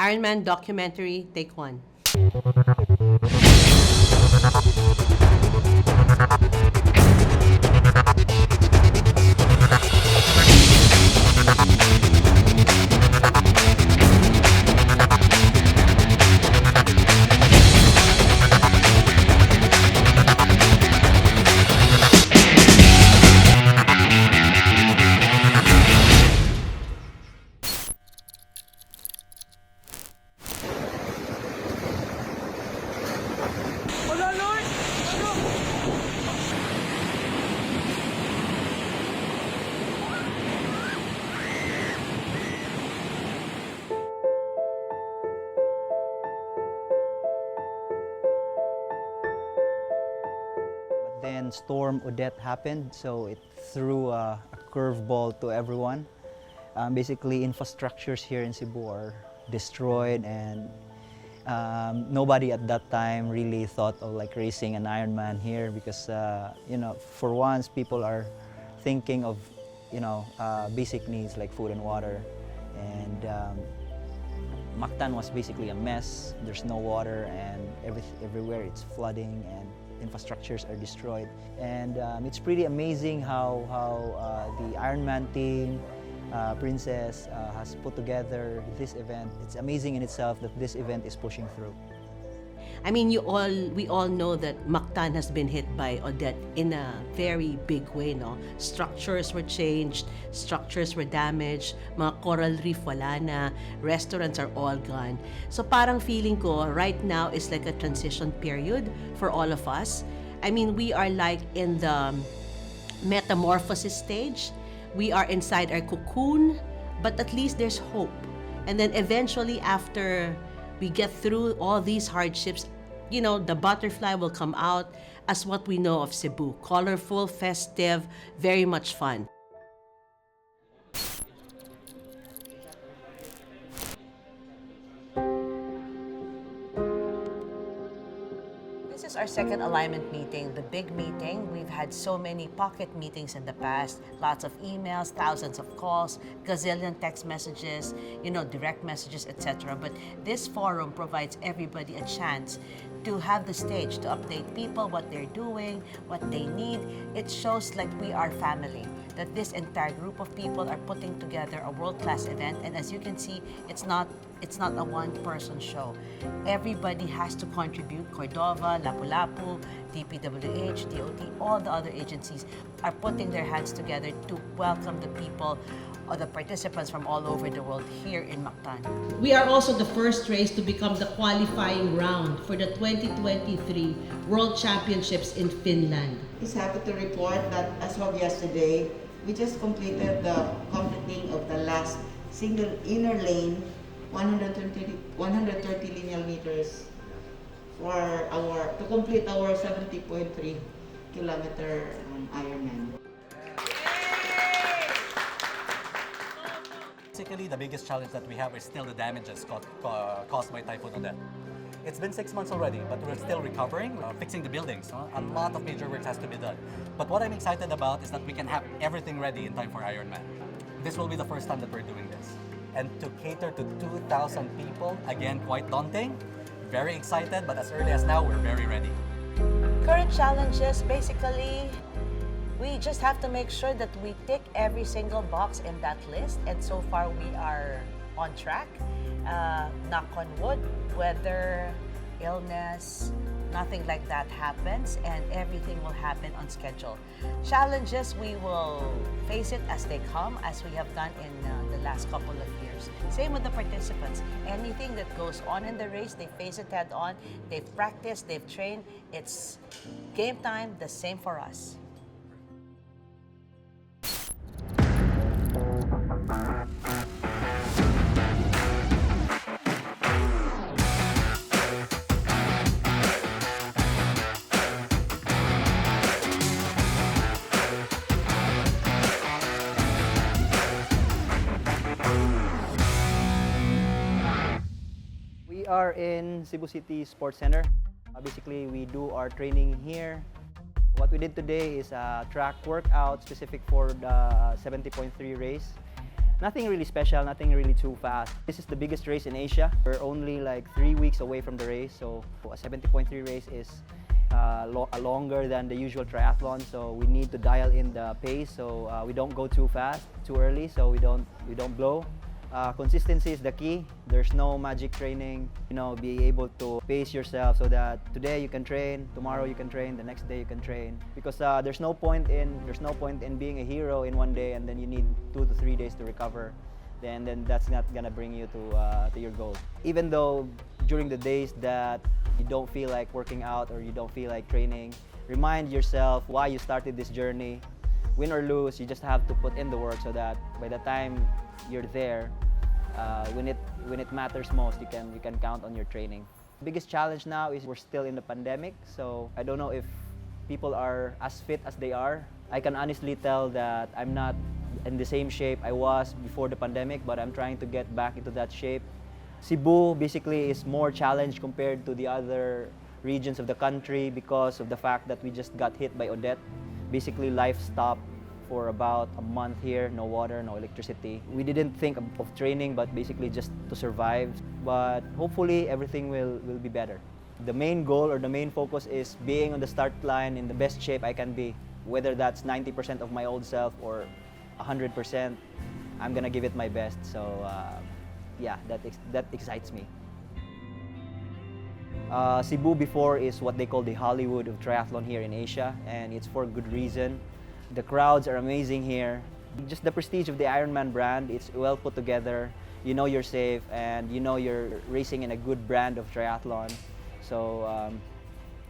Ironman documentary, take one. Then Storm Odette happened, so it threw a curveball to everyone. Basically, infrastructures here in Cebu are destroyed, and nobody at that time really thought of like racing an Ironman here because you know, for once people are thinking of basic needs like food and water, and Mactan was basically a mess. There's no water, and everywhere it's flooding and infrastructures are destroyed. And it's pretty amazing how the Ironman team, Princess, has put together this event. It's amazing in itself that this event is pushing through. I mean, we all know that Mactan has been hit by Odette in a very big way, no? Structures were changed, structures were damaged, mga coral reef wala na, restaurants are all gone. So parang feeling ko, right now is like a transition period for all of us. I mean, we are like in the metamorphosis stage. We are inside our cocoon, but at least there's hope. And then eventually after we get through all these hardships, you know, the butterfly will come out as what we know of Cebu. Colorful, festive, very much fun. This is our second alignment meeting, the big meeting. We've had so many pocket meetings in the past, lots of emails, thousands of calls, gazillion text messages, you know, direct messages, etc. But this forum provides everybody a chance to have the stage to update people what they're doing, what they need. It shows like we are family, that this entire group of people are putting together a world-class event. And as you can see, it's not a one-person show. Everybody has to contribute. Cordova, Lapu-Lapu, DPWH, DOT, all the other agencies are putting their hands together to welcome the people or the participants from all over the world here in Mactan. We are also the first race to become the qualifying round for the 2023 World Championships in Finland. Is happy to report that as of yesterday, we just completed the completing of the last single inner lane, 130 lineal meters to complete our 70.3 kilometer Ironman. Basically, the biggest challenge that we have is still the damages caused by Typhoon Odette. It's been 6 months already, but we're still recovering, fixing the buildings. A lot of major work has to be done. But what I'm excited about is that we can have everything ready in time for Ironman. This will be the first time that we're doing this. And to cater to 2,000 people, again, quite daunting. Very excited, but as early as now, we're very ready. Current challenges, basically, we just have to make sure that we tick every single box in that list. And so far, we are on track. Knock on wood, weather, illness, nothing like that happens, and everything will happen on schedule. Challenges, we will face it as they come, as we have done in the last couple of years. Same with the participants. Anything that goes on in the race, they face it head on. They've practiced, they've trained. It's game time, the same for us. We are in Cebu City Sports Center. Basically, we do our training here. What we did today is a track workout specific for the 70.3 race. Nothing really special, nothing really too fast. This is the biggest race in Asia. We're only like 3 weeks away from the race, so a 70.3 race is longer than the usual triathlon, so we need to dial in the pace so we don't go too fast, too early, so we don't blow. Consistency is the key. There's no magic training. Be able to pace yourself so that today you can train, tomorrow you can train, the next day you can train. Because there's no point in being a hero in one day and then you need 2 to 3 days to recover. Then that's not gonna bring you to your goal. Even though during the days that you don't feel like working out or you don't feel like training, remind yourself why you started this journey. Win or lose, you just have to put in the work so that by the time you're there, when it matters most, you can count on your training. Biggest challenge now is we're still in the pandemic, so I don't know if people are as fit as they are. I can honestly tell that I'm not in the same shape I was before the pandemic, but I'm trying to get back into that shape. Cebu basically is more challenged compared to the other regions of the country because of the fact that we just got hit by Odette. Basically, life stopped for about a month here, no water, no electricity. We didn't think of training, but basically just to survive. But hopefully everything will be better. The main goal or the main focus is being on the start line in the best shape I can be. Whether that's 90% of my old self or 100%, I'm gonna give it my best. So yeah, that excites me. Cebu before is what they call the Hollywood of triathlon here in Asia, and it's for good reason. The crowds are amazing here. Just the prestige of the Ironman brand, it's well put together. You know you're safe and you know you're racing in a good brand of triathlon. So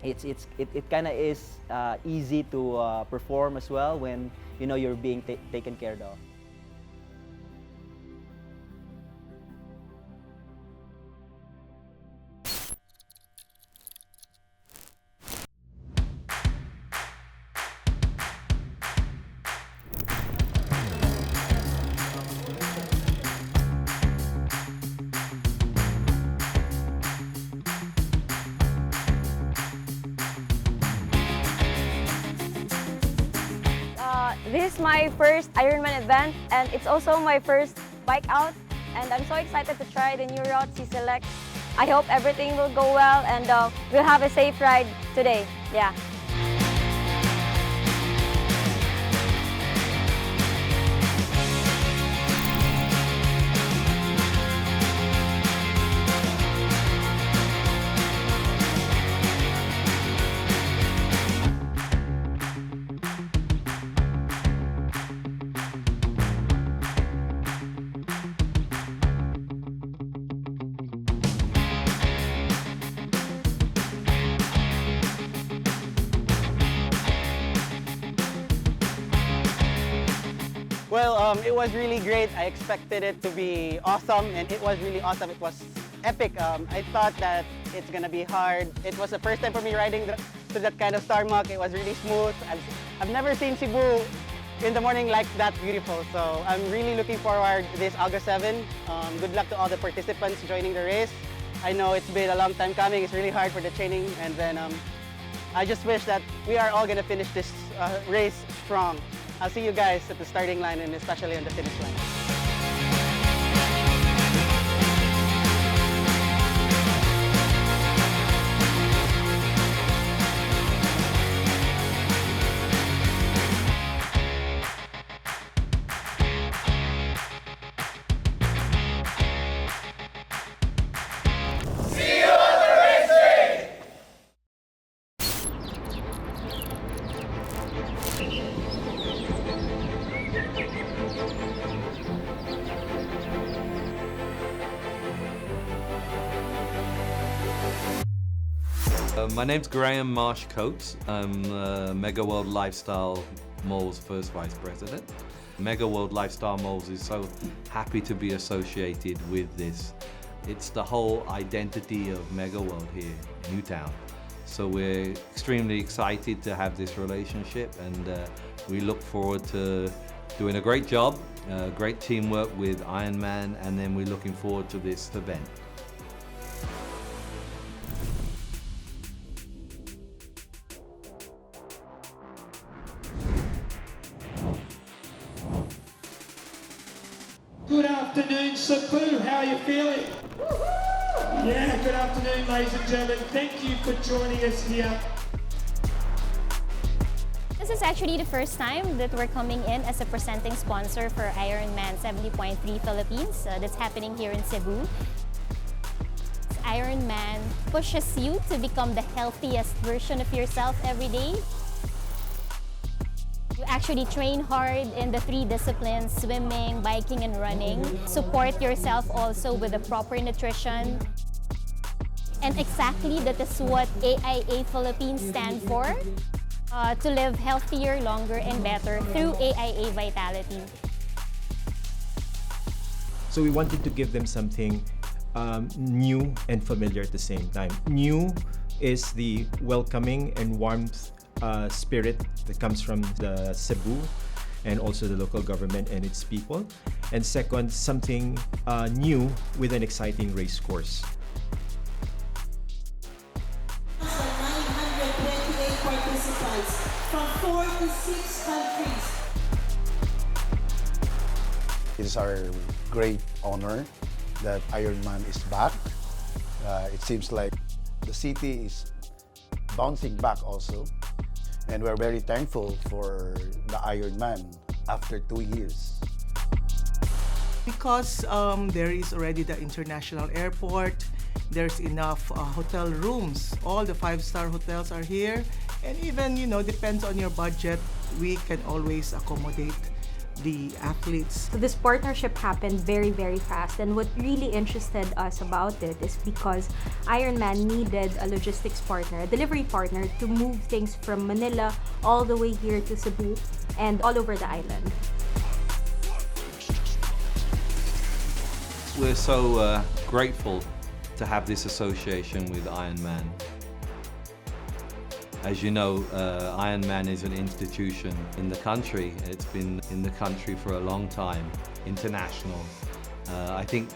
it kind of is easy to perform as well when you know you're being taken care of. This is my first Ironman event and it's also my first bike out, and I'm so excited to try the new route, C-Select. I hope everything will go well and we'll have a safe ride today. Yeah. Well, it was really great. I expected it to be awesome, and it was really awesome. It was epic. I thought that it's gonna be hard. It was the first time for me riding to that kind of tarmac. It was really smooth. I've never seen Cebu in the morning like that beautiful. So I'm really looking forward to this August 7. Good luck to all the participants joining the race. I know it's been a long time coming. It's really hard for the training, and then I just wish that we are all gonna finish this race strong. I'll see you guys at the starting line and especially on the finish line. My name's Graham Marsh Coates. I'm MEGAWORLD Lifestyle Mole's first vice president. MEGAWORLD Lifestyle Moles is so happy to be associated with this. It's the whole identity of MEGAWORLD here in Newtown. So we're extremely excited to have this relationship, and we look forward to doing a great job, great teamwork with IRONMAN, and then we're looking forward to this event. afternoon, Cebu. How are you feeling? Yeah, good afternoon, ladies and gentlemen. Thank you for joining us here. This is actually the first time that we're coming in as a presenting sponsor for Ironman 70.3 Philippines. That's happening here in Cebu. Ironman pushes you to become the healthiest version of yourself every day. You actually train hard in the 3 disciplines, swimming, biking, and running. Support yourself also with the proper nutrition. And exactly that is what AIA Philippines stand for, to live healthier, longer, and better through AIA Vitality. So we wanted to give them something new and familiar at the same time. New is the welcoming and warmth spirit that comes from the Cebu and also the local government and its people. And second, something new with an exciting race course. 928 participants from 46 countries. It is our great honor that Ironman is back. It seems like the city is bouncing back also. And we're very thankful for the Ironman after 2 years. Because there is already the international airport, there's enough hotel rooms. All the 5-star hotels are here. And even, depends on your budget, we can always accommodate the athletes. So this partnership happened very, very fast, and what really interested us about it is because Ironman needed a logistics partner, a delivery partner, to move things from Manila all the way here to Cebu and all over the island. We're so grateful to have this association with Ironman. As you know, Ironman is an institution in the country. It's been in the country for a long time, international. I think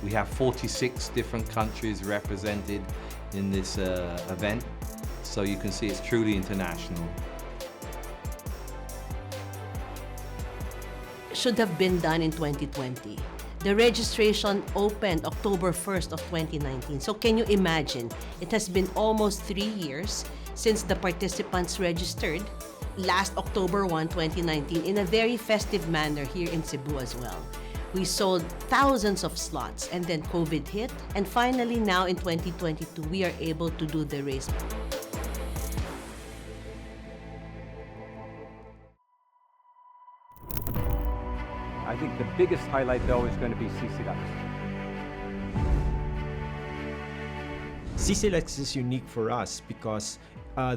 we have 46 different countries represented in this event, so you can see it's truly international. Should have been done in 2020. The registration opened October 1st of 2019. So can you imagine? It has been almost 3 years since the participants registered last October 1, 2019 in a very festive manner here in Cebu as well. We sold thousands of slots and then COVID hit, and finally now in 2022 we are able to do the race. I think the biggest highlight though is going to be CCLEX. CCLEX is unique for us because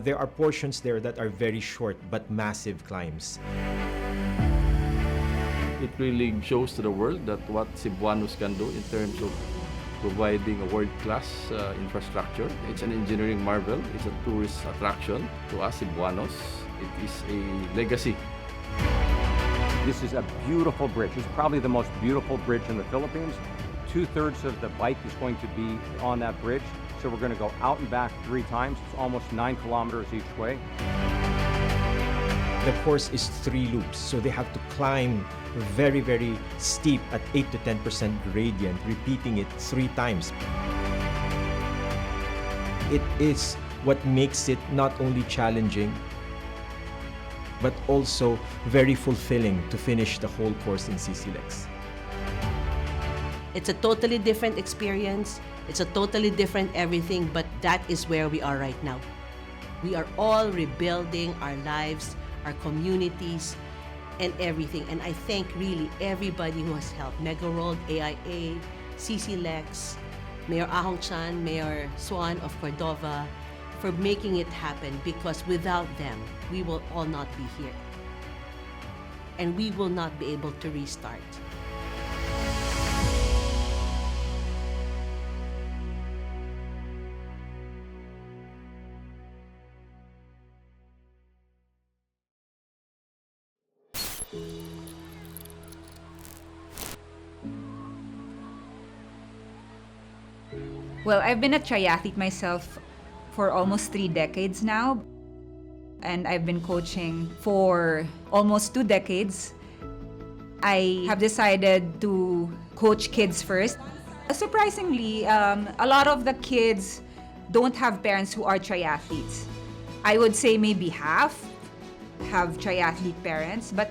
there are portions there that are very short but massive climbs. It really shows to the world that what Cebuanos can do in terms of providing a world-class infrastructure. It's an engineering marvel. It's a tourist attraction to us Cebuanos. It is a legacy. This is a beautiful bridge. It's probably the most beautiful bridge in the Philippines. 2/3 of the bike is going to be on that bridge. So we're going to go out and back 3 times. It's almost 9 kilometers each way. The course is 3 loops, so they have to climb very, very steep at 8 to 10% gradient, repeating it 3 times. It is what makes it not only challenging, but also very fulfilling to finish the whole course in CCLEX. It's a totally different experience. It's a totally different everything, but that is where we are right now. We are all rebuilding our lives, our communities, and everything. And I thank really everybody who has helped. MEGAWORLD, AIA, CCLEX, Mayor Ahong Chan, Mayor Swan of Cordova, for making it happen, because without them, we will all not be here. And we will not be able to restart. Well, I've been a triathlete myself for almost 3 decades now. And I've been coaching for almost 2 decades. I have decided to coach kids first. Surprisingly, a lot of the kids don't have parents who are triathletes. I would say maybe half have triathlete parents, but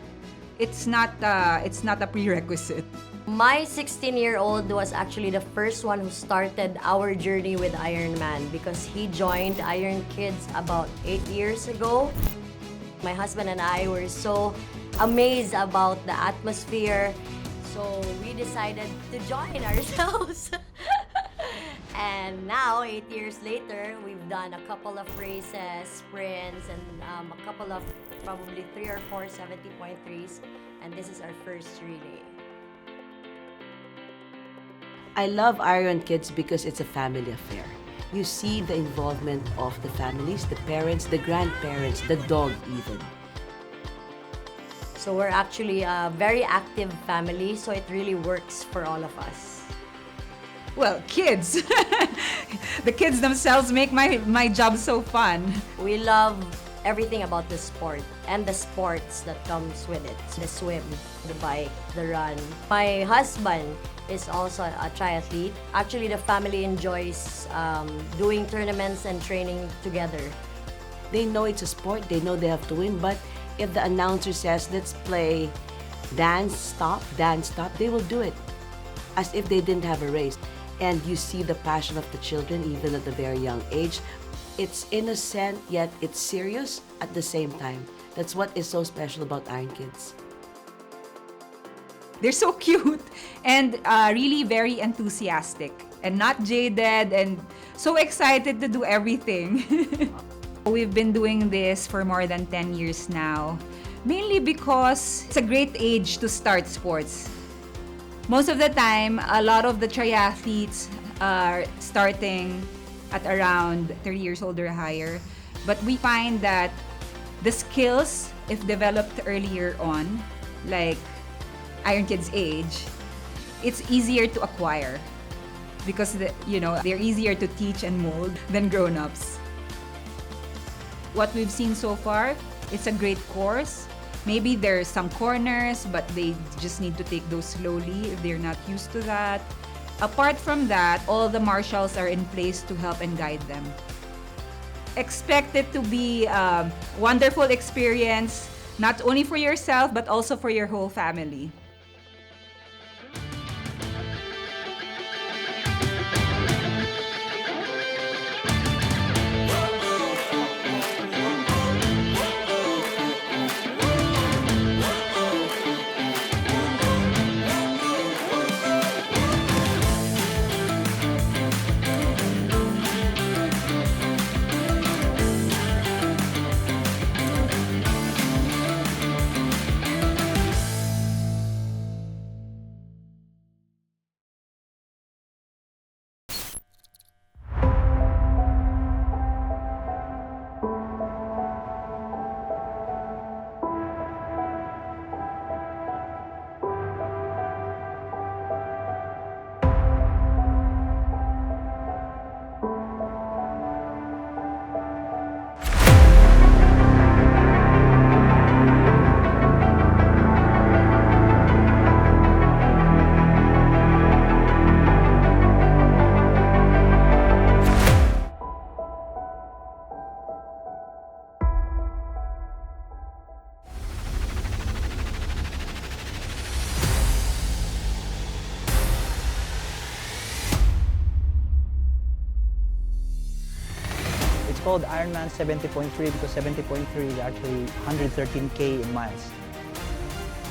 it's not a prerequisite. My 16-year-old was actually the first one who started our journey with Ironman because he joined Iron Kids about 8 years ago. My husband and I were so amazed about the atmosphere, so we decided to join ourselves. And now, 8 years later, we've done a couple of races, sprints, and a couple of probably 3 or 4 70.3s, and this is our first relay. I love Iron Kids because it's a family affair. You see the involvement of the families, the parents, the grandparents, the dog even. So we're actually a very active family, so it really works for all of us. Well, kids. The kids themselves make my job so fun. We love everything about the sport and the sports that comes with it. The swim, the bike, the run. My husband is also a triathlete. Actually, the family enjoys doing tournaments and training together. They know it's a sport, they know they have to win, but if the announcer says, let's play dance, stop, they will do it as if they didn't have a race. And you see the passion of the children even at a very young age. It's innocent, yet it's serious at the same time. That's what is so special about Iron Kids. They're so cute and really very enthusiastic and not jaded and so excited to do everything. We've been doing this for more than 10 years now, mainly because it's a great age to start sports. Most of the time, a lot of the triathletes are starting at around 30 years old or higher. But we find that the skills, if developed earlier on, like Iron Kids' age, it's easier to acquire because they're easier to teach and mold than grown-ups. What we've seen so far, it's a great course. Maybe there's some corners, but they just need to take those slowly if they're not used to that. Apart from that, all the marshals are in place to help and guide them. Expect it to be a wonderful experience, not only for yourself, but also for your whole family. It's called Ironman 70.3 because 70.3 is actually 113K in miles.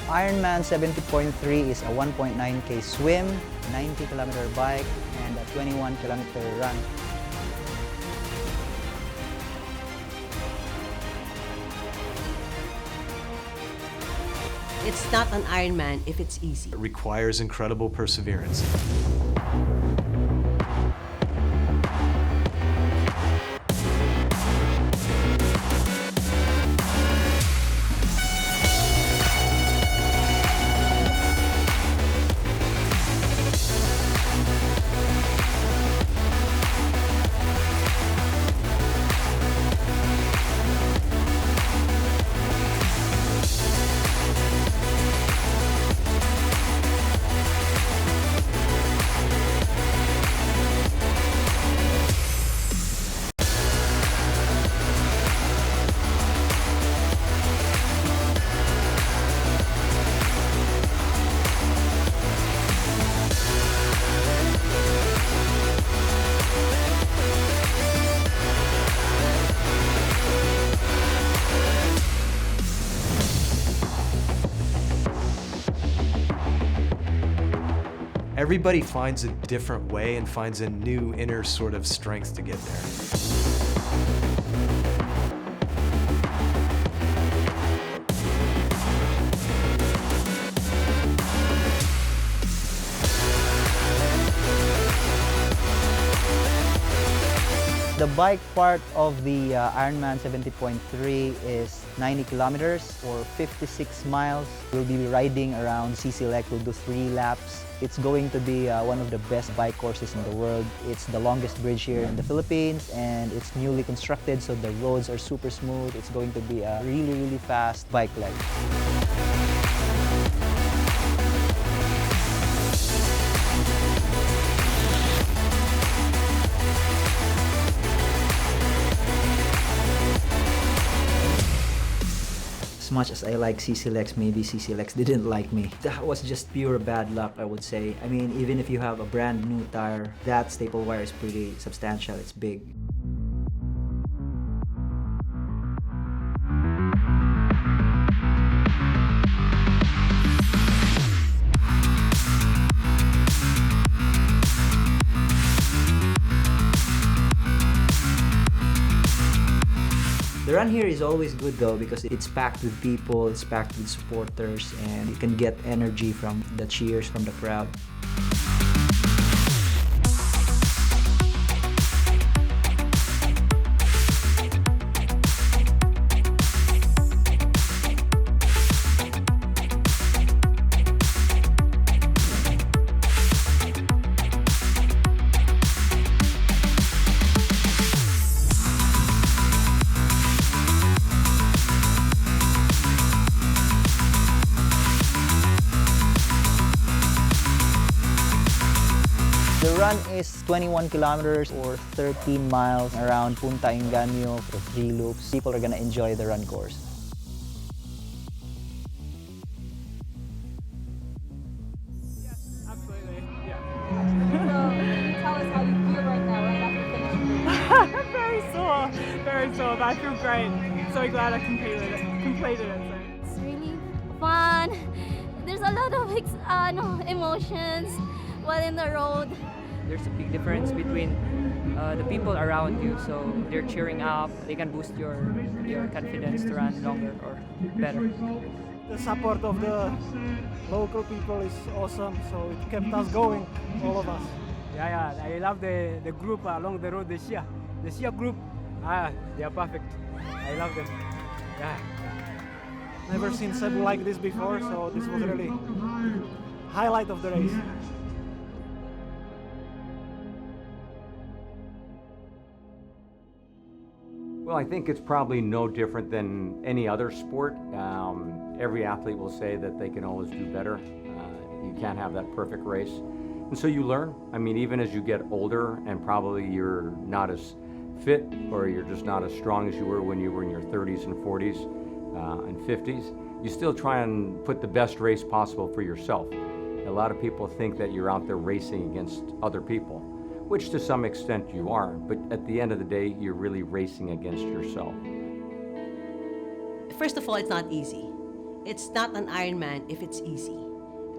Ironman 70.3 is a 1.9K swim, 90-kilometer bike, and a 21-kilometer run. It's not an Ironman if it's easy. It requires incredible perseverance. everybody finds a different way and finds a new inner sort of strength to get there. The bike part of the Ironman 70.3 is 90 kilometers or 56 miles. We'll be riding around CC Lake. We'll do 3 laps. It's going to be one of the best bike courses in the world. It's the longest bridge here in the Philippines and it's newly constructed, so the roads are super smooth. It's going to be a really, really fast bike leg. As much as I like CC Lex, maybe CC Lex didn't like me. That was just pure bad luck, I would say. I mean, even if you have a brand new tire, that staple wire is pretty substantial, it's big. The run here is always good though because it's packed with people, it's packed with supporters, and you can get energy from the cheers from the crowd. The run is 21 kilometers or 13 miles around Punta Inganyo for 3 loops. People are gonna enjoy the run course. Absolutely, yeah. So, tell us how you feel right now, right after finishing. Very sore, but I feel great. So glad I completed it. So. It's really fun. There's a lot of emotions while in the road. There's a big difference between the people around you, so they're cheering up, they can boost your confidence to run longer or better. The support of the local people is awesome, so it kept us going, all of us. Yeah, I love the group along the road, the Shia group. They are perfect. I love them. Yeah. Never seen Cebu like this before, so this was really highlight of the race. Well, I think it's probably no different than any other sport. Every athlete will say that they can always do better. You can't have that perfect race. And so you learn. I mean, even as you get older and probably you're not as fit or you're just not as strong as you were when you were in your 30s and 40s and 50s, you still try and put the best race possible for yourself. A lot of people think that you're out there racing against other people, which to some extent you are, but at the end of the day, you're really racing against yourself. First of all, it's not easy. It's not an Ironman if it's easy.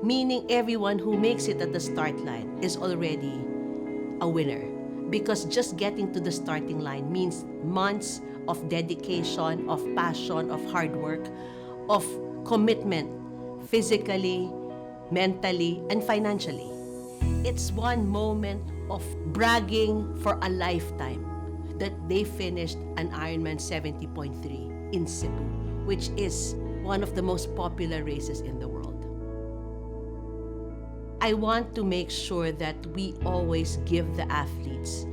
Meaning everyone who makes it at the start line is already a winner. Because just getting to the starting line means months of dedication, of passion, of hard work, of commitment, physically, mentally, and financially. It's one moment of bragging for a lifetime that they finished an Ironman 70.3 in Cebu, which is one of the most popular races in the world. I want to make sure that we always give the athletes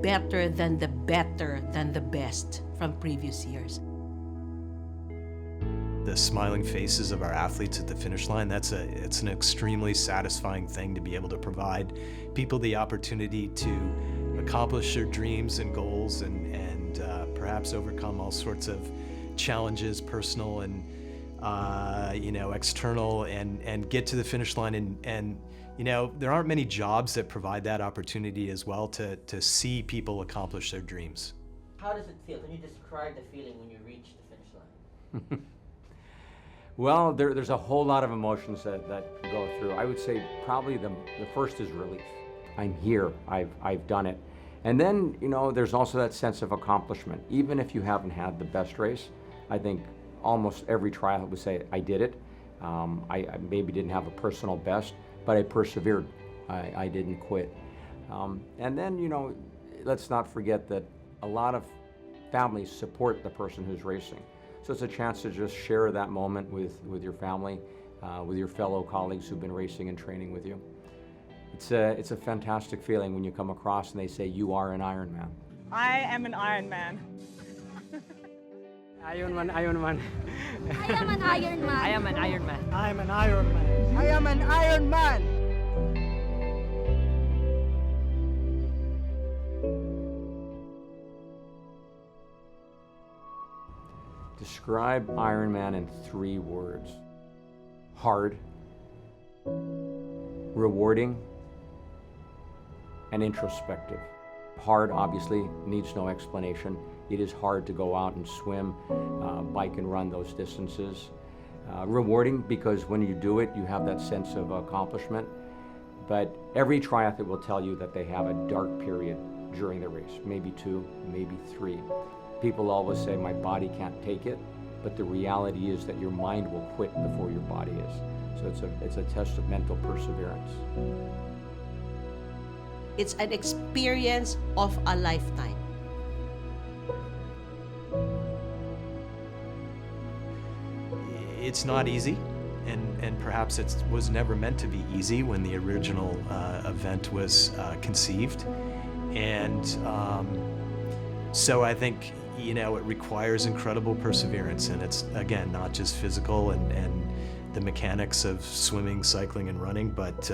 better than the best from previous years. The smiling faces of our athletes at the finish line, it's an extremely satisfying thing to be able to provide people the opportunity to accomplish their dreams and goals and perhaps overcome all sorts of challenges, personal and external, and get to the finish line and there aren't many jobs that provide that opportunity as well to see people accomplish their dreams. How does it feel? Can you describe the feeling when you reach the finish line? Well, there's a whole lot of emotions that go through. I would say probably the first is relief. I'm here, I've done it. And then, you know, there's also that sense of accomplishment. Even if you haven't had the best race, I think almost every triathlete would say, I did it. I maybe didn't have a personal best, but I persevered. I didn't quit. And then, you know, let's not forget that a lot of families support the person who's racing. So it's a chance to just share that moment with your family, with your fellow colleagues who've been racing and training with you. It's a fantastic feeling when you come across and they say, you are an Ironman. I am an Ironman. Ironman, Ironman. I am an Ironman. I am an Ironman. I am an Ironman. I am an Ironman. Describe Ironman in 3 words. Hard, rewarding, and introspective. Hard, obviously, needs no explanation. It is hard to go out and swim, bike and run those distances. Rewarding because when you do it, you have that sense of accomplishment. But every triathlete will tell you that they have a dark period during the race, maybe 2, maybe 3. People always say, my body can't take it, but the reality is that your mind will quit before your body is. So it's a test of mental perseverance. It's an experience of a lifetime. It's not easy, and perhaps it was never meant to be easy when the original event was conceived. And so I think, you know, it requires incredible perseverance, and it's, again, not just physical and the mechanics of swimming, cycling, and running, but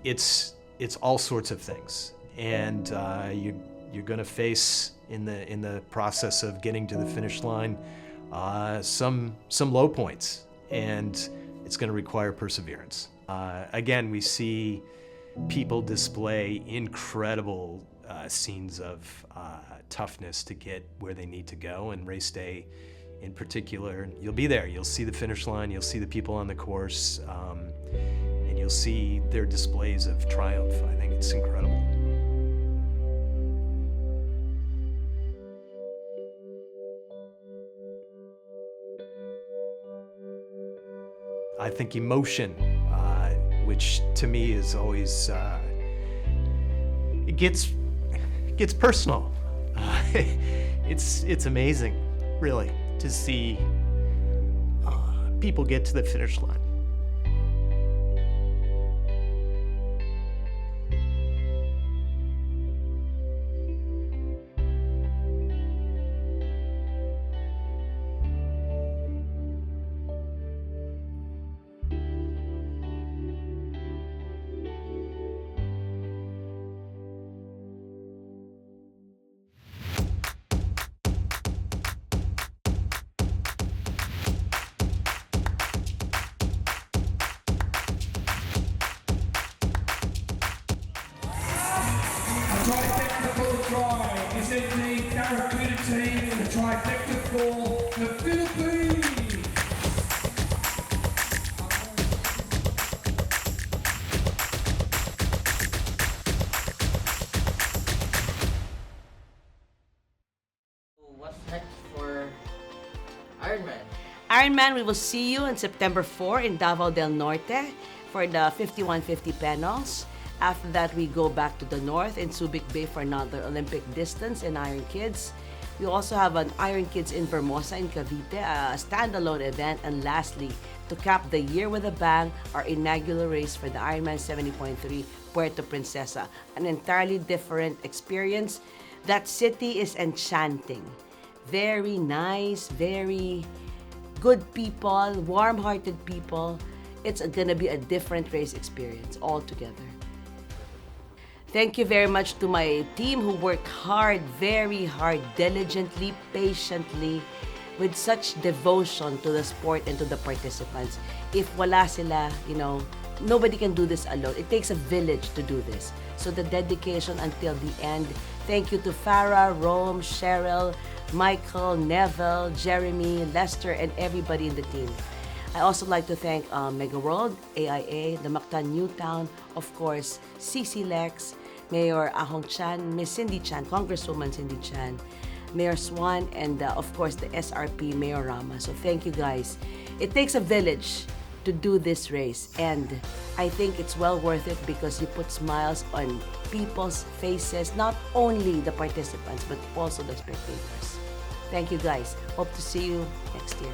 it's all sorts of things. And you're going to face in the process of getting to the finish line some low points, and it's going to require perseverance. Again, we see people display incredible scenes of toughness to get where they need to go, and race day in particular, you'll be there. You'll see the finish line, you'll see the people on the course, and you'll see their displays of triumph. I think it's incredible. I think emotion, which to me is always, it gets personal. It's amazing, really, to see people get to the finish line. Trifecta try is in the Barracuda team in the trifecta for the Philippines. What's next for Ironman? Ironman, we will see you on September 4 in Davao del Norte for the 5150 panels. After that, we go back to the north in Subic Bay for another Olympic distance in Iron Kids. We also have an Iron Kids in Vermosa in Cavite, a standalone event. And lastly, to cap the year with a bang, our inaugural race for the Ironman 70.3 Puerto Princesa, an entirely different experience. That city is enchanting. Very nice, very good people, warm-hearted people. It's gonna be a different race experience altogether. Thank you very much to my team who worked hard, very hard, diligently, patiently, with such devotion to the sport and to the participants. If wala sila, nobody can do this alone. It takes a village to do this. So the dedication until the end. Thank you to Farah, Rome, Cheryl, Michael, Neville, Jeremy, Lester, and everybody in the team. I also like to thank MEGAWORLD, AIA, the Mactan Newtown, of course, CC Lex, Mayor Ahong Chan, Miss Cindy Chan, Congresswoman Cindy Chan, Mayor Swan, and of course the SRP, Mayor Rama. So thank you guys. It takes a village to do this race, and I think it's well worth it because you put smiles on people's faces, not only the participants, but also the spectators. Thank you guys. Hope to see you next year.